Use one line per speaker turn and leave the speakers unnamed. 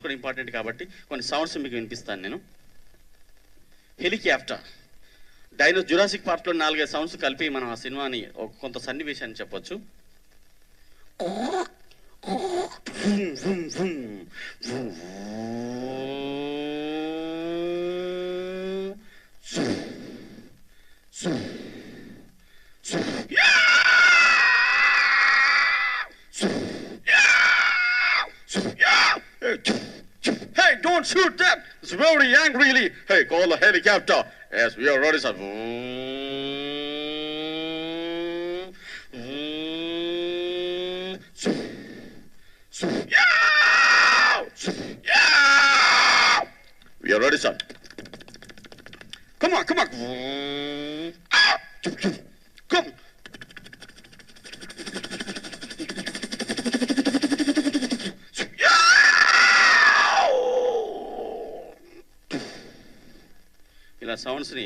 కూడా ఇంపార్టెంట్ కాబట్టి కొన్ని సౌండ్స్ మీకు వినిపిస్తాను నేను. హెలికాప్టర్ జురాసిక్ పార్క్లో 4-5 సౌండ్స్ కలిపి మనం ఆ సినిమాని కొంత సన్నివేశాన్ని చెప్పొచ్చు. Hey, don't shoot that! It's very angrily. Hey, call the helicopter. Yes, we are ready, sir. We are ready, sir. Come on, come on. Come. ఇలా సౌండ్స్ని